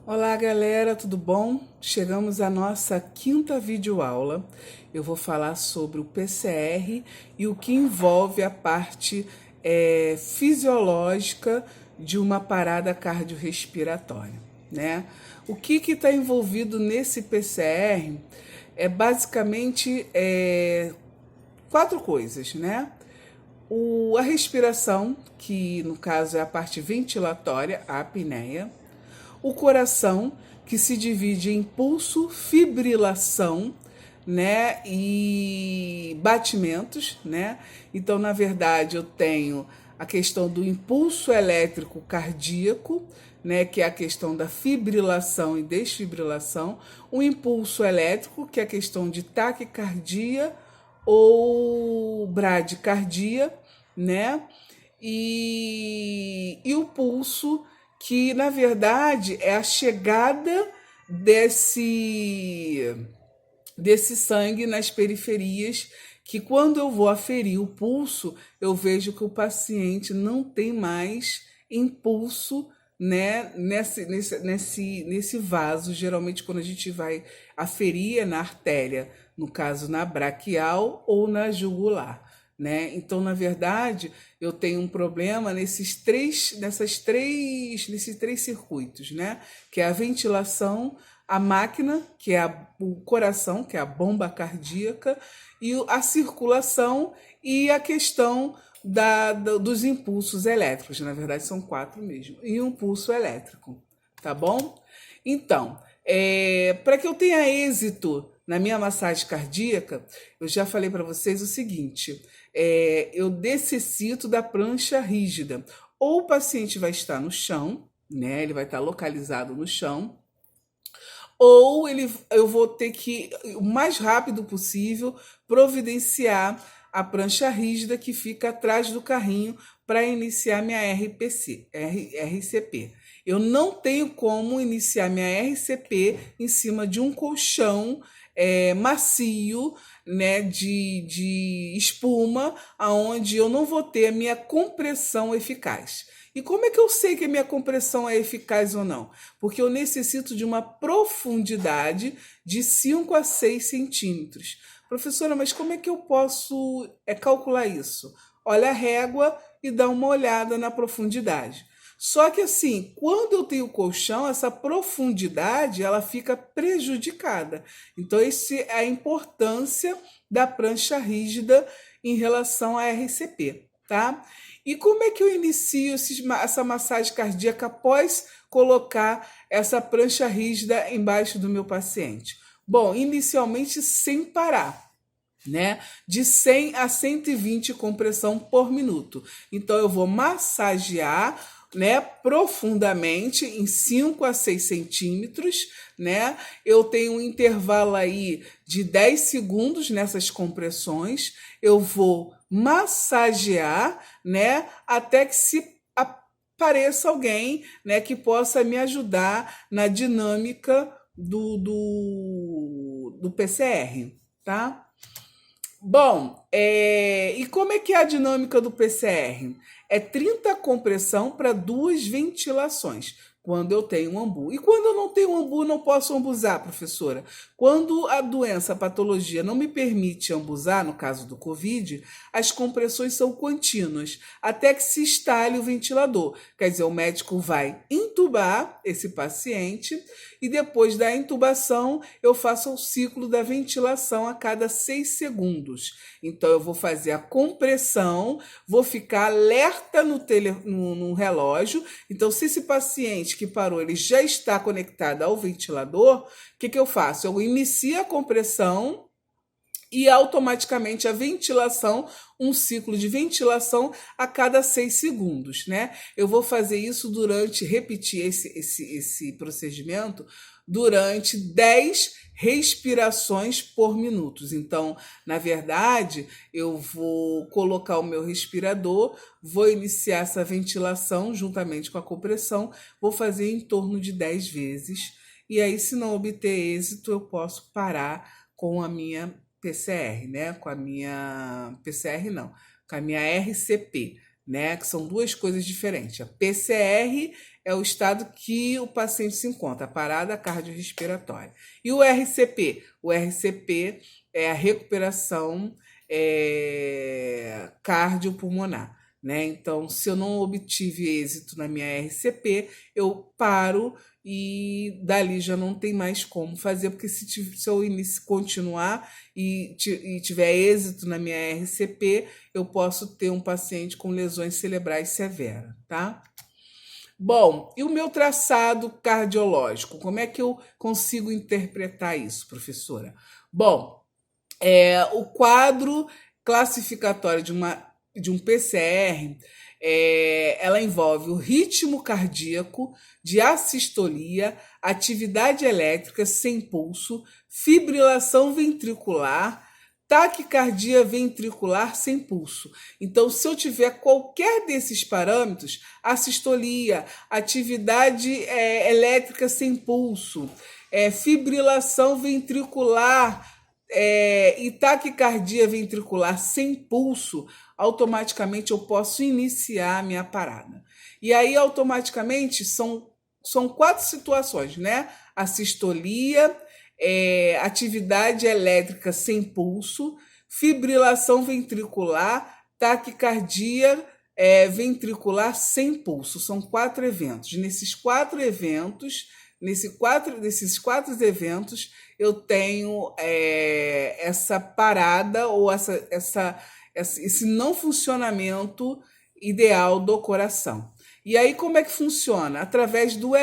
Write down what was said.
Olá galera, tudo bom? Chegamos à nossa quinta videoaula. Eu vou falar sobre o PCR e o que envolve a parte fisiológica de uma parada cardiorrespiratória, né? O que está envolvido nesse PCR é basicamente quatro coisas, né? A respiração, que no caso é a parte ventilatória, a apneia. O coração, que se divide em pulso, fibrilação, né, e batimentos, né? Então, na verdade, eu tenho a questão do impulso elétrico cardíaco, né, que é a questão da fibrilação e desfibrilação, o impulso elétrico, que é a questão de taquicardia ou bradicardia, né? E o pulso, que na verdade é a chegada desse sangue nas periferias, que quando eu vou aferir o pulso, eu vejo que o paciente não tem mais impulso, né, nesse vaso. Geralmente, quando a gente vai aferir é na artéria, no caso na braquial ou na jugular, né? Então, na verdade, eu tenho um problema nesses três circuitos, né? Que é a ventilação, a máquina, que é o coração, que é a bomba cardíaca, e a circulação e a questão dos impulsos elétricos. Na verdade, são quatro mesmo. E um pulso elétrico, tá bom? Então, para que eu tenha êxito na minha massagem cardíaca, eu já falei para vocês o seguinte: eu necessito da prancha rígida. Ou o paciente vai estar no chão, né? Ele vai estar localizado no chão, ou eu vou ter que, o mais rápido possível, providenciar a prancha rígida que fica atrás do carrinho para iniciar minha RCP. Eu não tenho como iniciar minha RCP em cima de um colchão macio, né, de espuma, aonde eu não vou ter a minha compressão eficaz. E como é que eu sei que a minha compressão é eficaz ou não? Porque eu necessito de uma profundidade de 5 a 6 centímetros. Professora, mas como é que eu posso calcular isso? Olha a régua e dá uma olhada na profundidade. Só que assim, quando eu tenho colchão, essa profundidade ela fica prejudicada. Então, essa é a importância da prancha rígida em relação à RCP, tá? E como é que eu inicio essa massagem cardíaca após colocar essa prancha rígida embaixo do meu paciente? Bom, inicialmente sem parar, né? De 100 a 120 compressão por minuto. Então eu vou massagear, né, profundamente em 5 a 6 centímetros, né? Eu tenho um intervalo aí de 10 segundos nessas compressões. Eu vou massagear, né, até que se apareça alguém, né, que possa me ajudar na dinâmica do PCR, tá? Bom, e como é que é a dinâmica do PCR? É 30 compressão para duas ventilações, quando eu tenho um ambu. E quando eu não tenho ambu, não posso ambuzar, professora? Quando a doença, a patologia não me permite ambuzar, no caso do Covid, as compressões são contínuas, até que se instale o ventilador. Quer dizer, o médico vai intubar esse paciente e depois da intubação eu faço o ciclo da ventilação a cada 6 segundos. Então eu vou fazer a compressão, vou ficar alerta no relógio. Então, se esse paciente que parou ele já está conectado ao ventilador, o que eu faço? Eu inicio a compressão e automaticamente a ventilação, um ciclo de ventilação a cada 6 segundos, né? Eu vou fazer isso repetir esse procedimento durante 10 respirações por minuto. Então, na verdade, eu vou colocar o meu respirador, vou iniciar essa ventilação juntamente com a compressão, vou fazer em torno de 10 vezes. E aí, se não obter êxito, eu posso parar com a minha PCR, né? Com a minha PCR não, com a minha RCP, né? Que são duas coisas diferentes. A PCR é o estado que o paciente se encontra, a parada cardiorrespiratória. E o RCP? O RCP é a recuperação cardiopulmonar, né? Então, se eu não obtive êxito na minha RCP, eu paro e dali já não tem mais como fazer, porque se eu continuar e tiver êxito na minha RCP, eu posso ter um paciente com lesões cerebrais severas, tá? Bom, e o meu traçado cardiológico? Como é que eu consigo interpretar isso, professora? Bom, o quadro classificatório de um PCR, ela envolve o ritmo cardíaco, diassistolia, atividade elétrica sem pulso, fibrilação ventricular, taquicardia ventricular sem pulso. Então, se eu tiver qualquer desses parâmetros, assistolia, atividade elétrica sem pulso, fibrilação ventricular, e taquicardia ventricular sem pulso, automaticamente eu posso iniciar a minha parada. E aí, automaticamente, são 4 situações, né? A sistolia, atividade elétrica sem pulso, fibrilação ventricular, taquicardia ventricular sem pulso. São 4 eventos. Nesses 4 eventos, eu tenho essa parada ou esse não funcionamento ideal do coração. E aí, como é que funciona? Através do